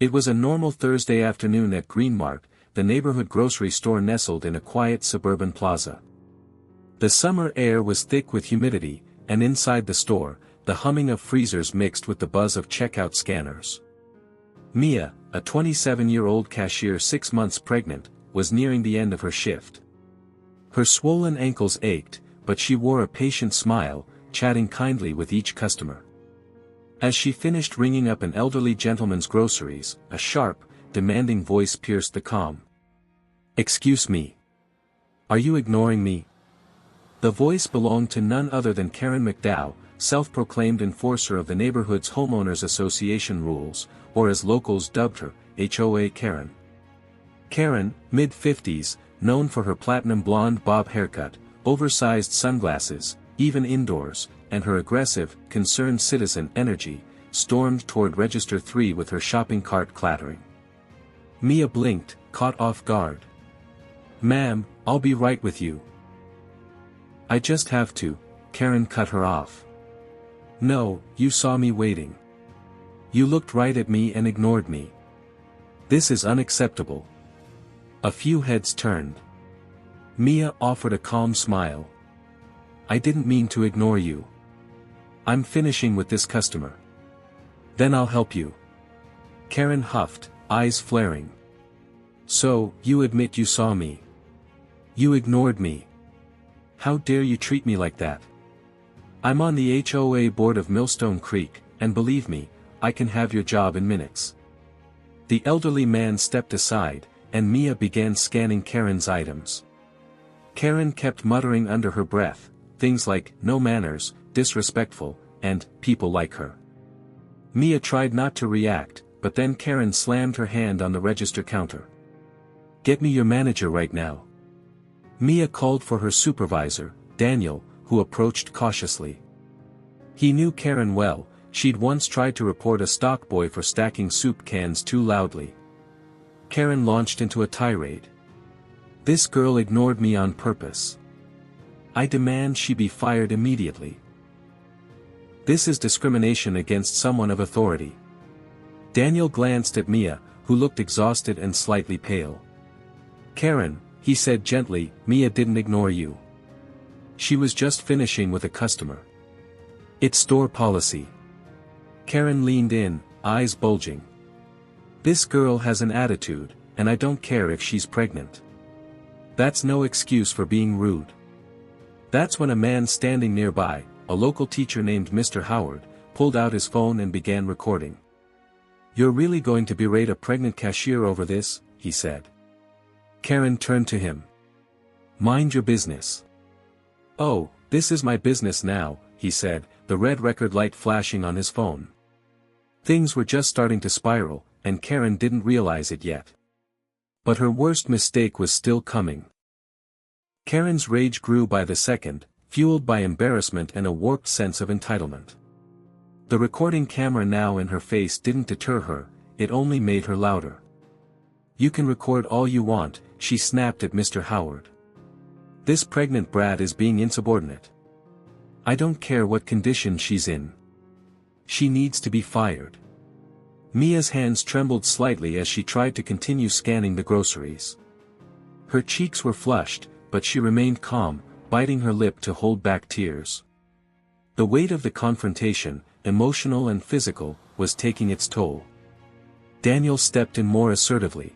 It was a normal Thursday afternoon at Greenmart, the neighborhood grocery store nestled in a quiet suburban plaza. The summer air was thick with humidity, and inside the store, the humming of freezers mixed with the buzz of checkout scanners. Mia, a 27-year-old cashier 6 months pregnant, was nearing the end of her shift. Her swollen ankles ached, but she wore a patient smile, chatting kindly with each customer. As she finished ringing up an elderly gentleman's groceries, a sharp, demanding voice pierced the calm. "Excuse me. Are you ignoring me?" The voice belonged to none other than Karen McDowell, self-proclaimed enforcer of the neighborhood's homeowners association rules, or as locals dubbed her, HOA Karen. Karen, mid-50s, known for her platinum blonde bob haircut, oversized sunglasses, even indoors, and her aggressive, concerned citizen energy, stormed toward Register 3 with her shopping cart clattering. Mia blinked, caught off guard. "Ma'am, I'll be right with you." "I just have to," Karen cut her off. "No, you saw me waiting. You looked right at me and ignored me. This is unacceptable." A few heads turned. Mia offered a calm smile. "I didn't mean to ignore you. I'm finishing with this customer. Then I'll help you." Karen huffed, eyes flaring. "So, you admit you saw me? You ignored me? How dare you treat me like that? I'm on the HOA board of Millstone Creek, and believe me, I can have your job in minutes." The elderly man stepped aside, and Mia began scanning Karen's items. Karen kept muttering under her breath, things like, "no manners," "disrespectful," and "people like her." Mia tried not to react, but then Karen slammed her hand on the register counter. "Get me your manager right now." Mia called for her supervisor, Daniel, who approached cautiously. He knew Karen well. She'd once tried to report a stock boy for stacking soup cans too loudly. Karen launched into a tirade. "This girl ignored me on purpose. I demand she be fired immediately. This is discrimination against someone of authority." Daniel glanced at Mia, who looked exhausted and slightly pale. "Karen," he said gently, "Mia didn't ignore you. She was just finishing with a customer. It's store policy." Karen leaned in, eyes bulging. "This girl has an attitude, and I don't care if she's pregnant. That's no excuse for being rude." That's when a man standing nearby, a local teacher named Mr. Howard, pulled out his phone and began recording. "You're really going to berate a pregnant cashier over this?" he said. Karen turned to him. "Mind your business." "Oh, this is my business now," he said, the red record light flashing on his phone. Things were just starting to spiral, and Karen didn't realize it yet. But her worst mistake was still coming. Karen's rage grew by the second, fueled by embarrassment and a warped sense of entitlement. The recording camera now in her face didn't deter her, it only made her louder. "You can record all you want," she snapped at Mr. Howard. "This pregnant brat is being insubordinate. I don't care what condition she's in. She needs to be fired." Mia's hands trembled slightly as she tried to continue scanning the groceries. Her cheeks were flushed, but she remained calm, biting her lip to hold back tears. The weight of the confrontation, emotional and physical, was taking its toll. Daniel stepped in more assertively.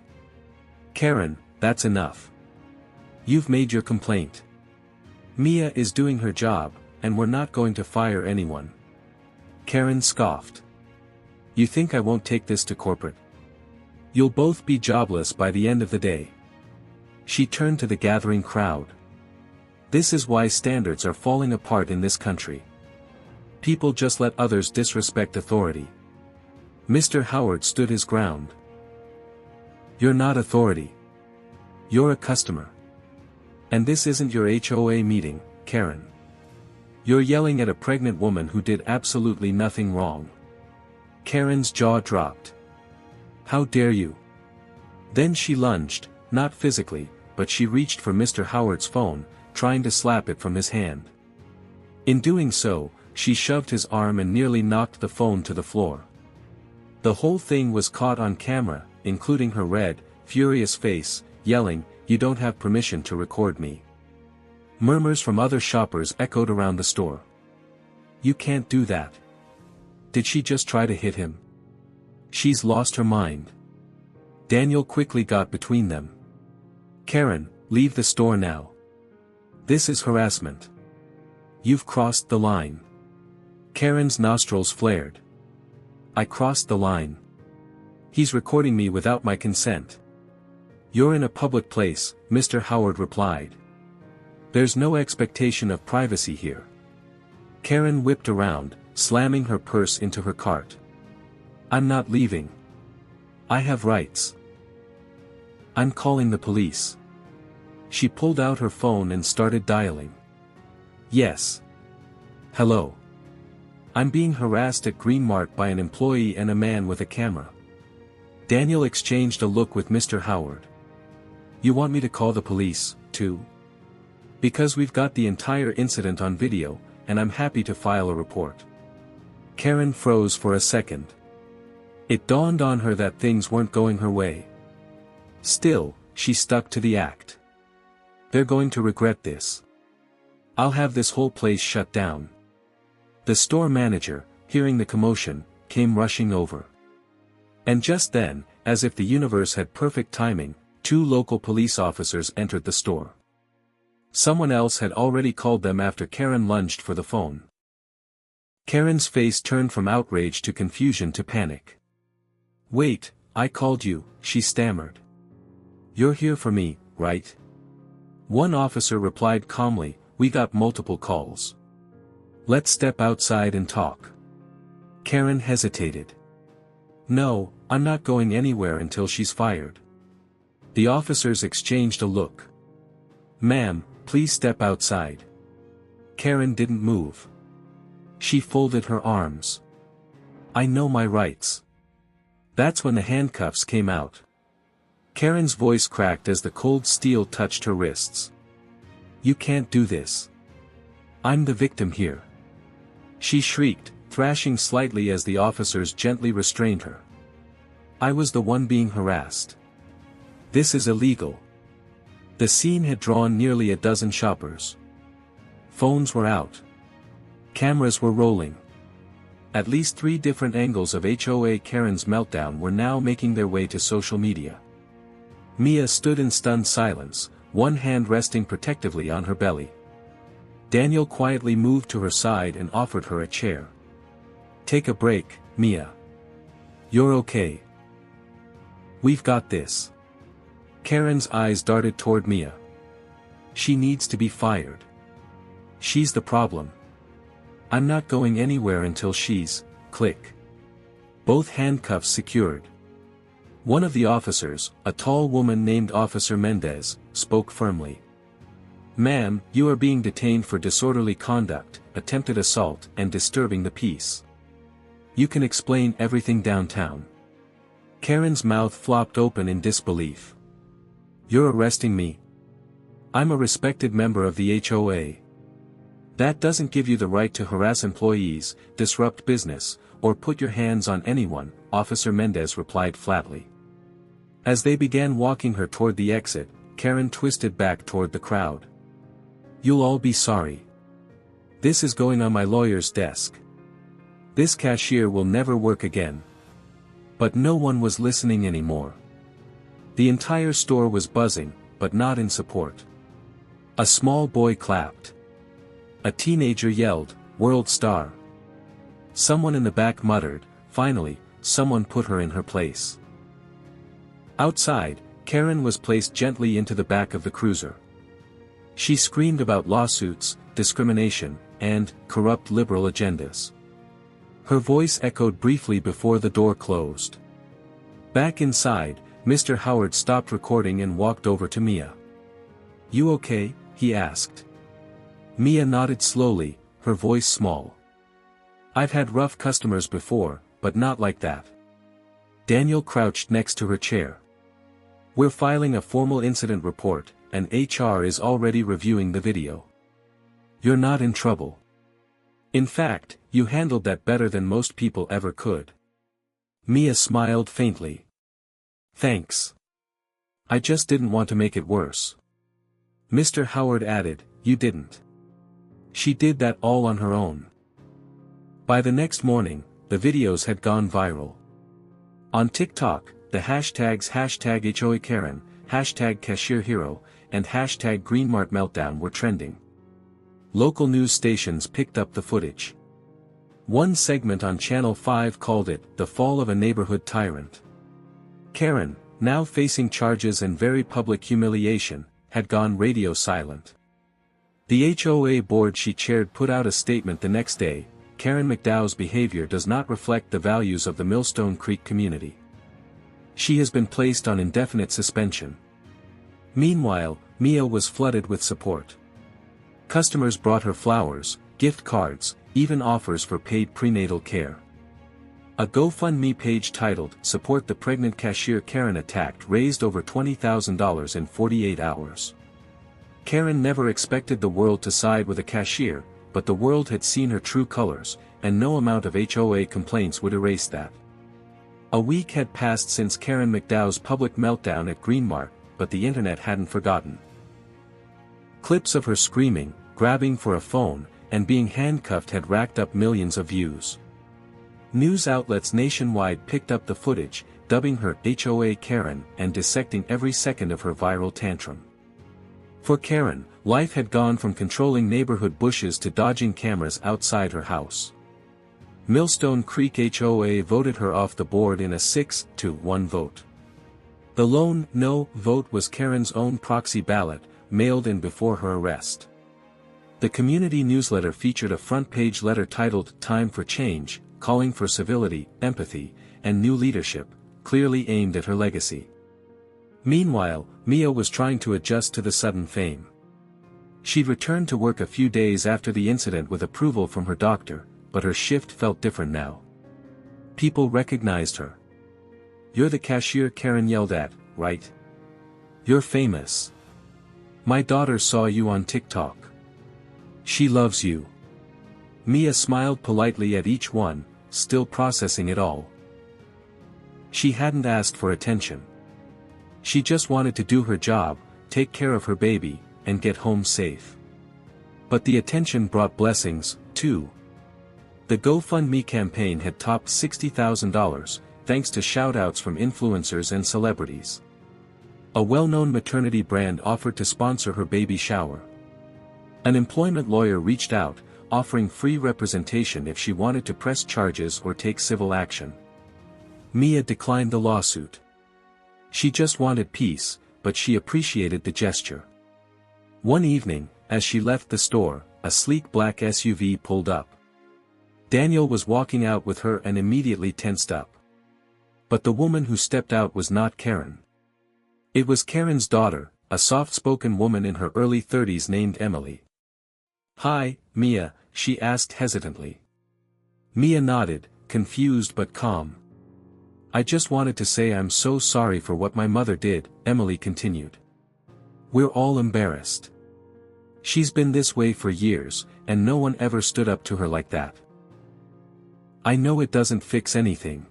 "Karen, that's enough. You've made your complaint. Mia is doing her job, and we're not going to fire anyone." Karen scoffed. "You think I won't take this to corporate? You'll both be jobless by the end of the day." She turned to the gathering crowd. "This is why standards are falling apart in this country. People just let others disrespect authority." Mr. Howard stood his ground. "You're not authority. You're a customer. And this isn't your HOA meeting, Karen. You're yelling at a pregnant woman who did absolutely nothing wrong." Karen's jaw dropped. "How dare you?" Then she lunged, not physically, but she reached for Mr. Howard's phone, trying to slap it from his hand. In doing so, she shoved his arm and nearly knocked the phone to the floor. The whole thing was caught on camera, including her red, furious face, yelling, "You don't have permission to record me." Murmurs from other shoppers echoed around the store. "You can't do that. Did she just try to hit him? She's lost her mind." Daniel quickly got between them. "Karen, leave the store now. This is harassment. You've crossed the line." Karen's nostrils flared. "I crossed the line. He's recording me without my consent." "You're in a public place," Mr. Howard replied. "There's no expectation of privacy here." Karen whipped around, slamming her purse into her cart. "I'm not leaving. I have rights. I'm calling the police." She pulled out her phone and started dialing. "Yes. Hello. I'm being harassed at Greenmart by an employee and a man with a camera." Daniel exchanged a look with Mr. Howard. "You want me to call the police, too?" "Because we've got the entire incident on video, and I'm happy to file a report." Karen froze for a second. It dawned on her that things weren't going her way. Still, she stuck to the act. "They're going to regret this. I'll have this whole place shut down." The store manager, hearing the commotion, came rushing over. And just then, as if the universe had perfect timing, 2 local police officers entered the store. Someone else had already called them after Karen lunged for the phone. Karen's face turned from outrage to confusion to panic. "Wait, I called you," she stammered. "You're here for me, right?" One officer replied calmly, "We got multiple calls. Let's step outside and talk." Karen hesitated. "No, I'm not going anywhere until she's fired." The officers exchanged a look. "Ma'am, please step outside." Karen didn't move. She folded her arms. "I know my rights." That's when the handcuffs came out. Karen's voice cracked as the cold steel touched her wrists. "You can't do this. I'm the victim here." She shrieked, thrashing slightly as the officers gently restrained her. "I was the one being harassed. This is illegal." The scene had drawn nearly a dozen shoppers. Phones were out. Cameras were rolling. At least 3 different angles of HOA Karen's meltdown were now making their way to social media. Mia stood in stunned silence, one hand resting protectively on her belly. Daniel quietly moved to her side and offered her a chair. "Take a break, Mia. You're okay. We've got this." Karen's eyes darted toward Mia. "She needs to be fired. She's the problem. I'm not going anywhere until she's..." Click. Both handcuffs secured. One of the officers, a tall woman named Officer Mendez, spoke firmly. "Ma'am, you are being detained for disorderly conduct, attempted assault, and disturbing the peace. You can explain everything downtown." Karen's mouth flopped open in disbelief. "You're arresting me? I'm a respected member of the HOA. That doesn't give you the right to harass employees, disrupt business, or put your hands on anyone," Officer Mendez replied flatly. As they began walking her toward the exit, Karen twisted back toward the crowd. "You'll all be sorry. This is going on my lawyer's desk. This cashier will never work again." But no one was listening anymore. The entire store was buzzing, but not in support. A small boy clapped. A teenager yelled, "World star." Someone in the back muttered, "Finally, someone put her in her place." Outside, Karen was placed gently into the back of the cruiser. She screamed about lawsuits, discrimination, and corrupt liberal agendas. Her voice echoed briefly before the door closed. Back inside, Mr. Howard stopped recording and walked over to Mia. "You okay?" he asked. Mia nodded slowly, her voice small. "I've had rough customers before, but not like that." Daniel crouched next to her chair. "We're filing a formal incident report, and HR is already reviewing the video. You're not in trouble. In fact, you handled that better than most people ever could." Mia smiled faintly. Thanks. I just didn't want to make it worse. Mr. Howard added, you didn't. She did that all on her own. By the next morning, the videos had gone viral. On TikTok, the hashtags #HOA Karen, #Cashier Hero, and #Greenmart Meltdown were trending. Local news stations picked up the footage. One segment on Channel 5 called it, "The Fall of a Neighborhood Tyrant." Karen, now facing charges and very public humiliation, had gone radio silent. The HOA board she chaired put out a statement the next day, Karen McDowell's behavior does not reflect the values of the Millstone Creek community. She has been placed on indefinite suspension. Meanwhile, Mia was flooded with support. Customers brought her flowers, gift cards, even offers for paid prenatal care. A GoFundMe page titled, "Support the Pregnant Cashier Karen Attacked" raised over $20,000 in 48 hours. Karen never expected the world to side with a cashier, but the world had seen her true colors, and no amount of HOA complaints would erase that. A week had passed since Karen McDowell's public meltdown at Greenmart, but the internet hadn't forgotten. Clips of her screaming, grabbing for a phone, and being handcuffed had racked up millions of views. News outlets nationwide picked up the footage, dubbing her HOA Karen and dissecting every second of her viral tantrum. For Karen, life had gone from controlling neighborhood bushes to dodging cameras outside her house. Millstone Creek HOA voted her off the board in a 6-1 vote. The lone no vote was Karen's own proxy ballot, mailed in before her arrest. The community newsletter featured a front-page letter titled "Time for Change," calling for civility, empathy, and new leadership, clearly aimed at her legacy. Meanwhile, Mia was trying to adjust to the sudden fame. She'd returned to work a few days after the incident with approval from her doctor, but her shift felt different now. People recognized her. "You're the cashier Karen yelled at, right? You're famous. My daughter saw you on TikTok. She loves you." Mia smiled politely at each one, still processing it all. She hadn't asked for attention. She just wanted to do her job, take care of her baby, and get home safe. But the attention brought blessings, too. The GoFundMe campaign had topped $60,000, thanks to shout-outs from influencers and celebrities. A well-known maternity brand offered to sponsor her baby shower. An employment lawyer reached out, offering free representation if she wanted to press charges or take civil action. Mia declined the lawsuit. She just wanted peace, but she appreciated the gesture. One evening, as she left the store, a sleek black SUV pulled up. Daniel was walking out with her and immediately tensed up. But the woman who stepped out was not Karen. It was Karen's daughter, a soft-spoken woman in her early 30s named Emily. "Hi, Mia," she asked hesitantly. Mia nodded, confused but calm. "I just wanted to say I'm so sorry for what my mother did," Emily continued. "We're all embarrassed. She's been this way for years, and no one ever stood up to her like that. I know it doesn't fix anything.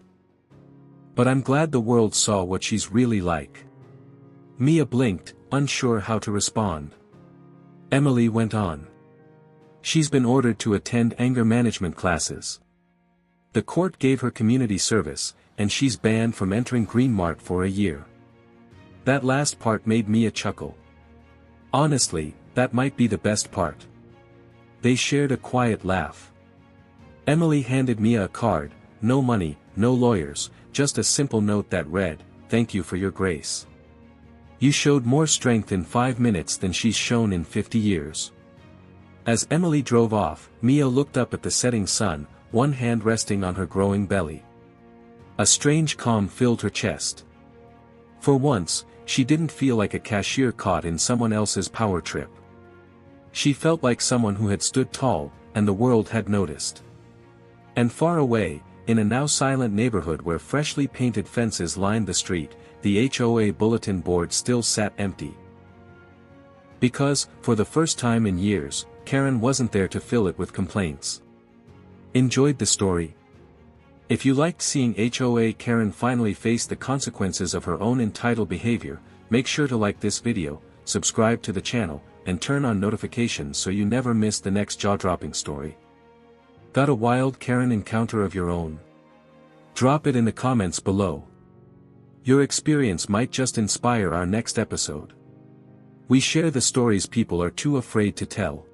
But I'm glad the world saw what she's really like." Mia blinked, unsure how to respond. Emily went on. "She's been ordered to attend anger management classes. The court gave her community service, and she's banned from entering Greenmart for a year." That last part made Mia chuckle. Honestly, that might be the best part. They shared a quiet laugh. Emily handed Mia a card, no money, no lawyers, just a simple note that read, "Thank you for your grace. You showed more strength in 5 minutes than she's shown in 50 years. As Emily drove off, Mia looked up at the setting sun, one hand resting on her growing belly. A strange calm filled her chest. For once, she didn't feel like a cashier caught in someone else's power trip. She felt like someone who had stood tall, and the world had noticed. And far away, in a now silent neighborhood where freshly painted fences lined the street, the HOA bulletin board still sat empty. Because, for the first time in years, Karen wasn't there to fill it with complaints. Enjoyed the story? If you liked seeing HOA Karen finally face the consequences of her own entitled behavior, make sure to like this video, subscribe to the channel, and turn on notifications so you never miss the next jaw-dropping story. Got a wild Karen encounter of your own? Drop it in the comments below. Your experience might just inspire our next episode. We share the stories people are too afraid to tell.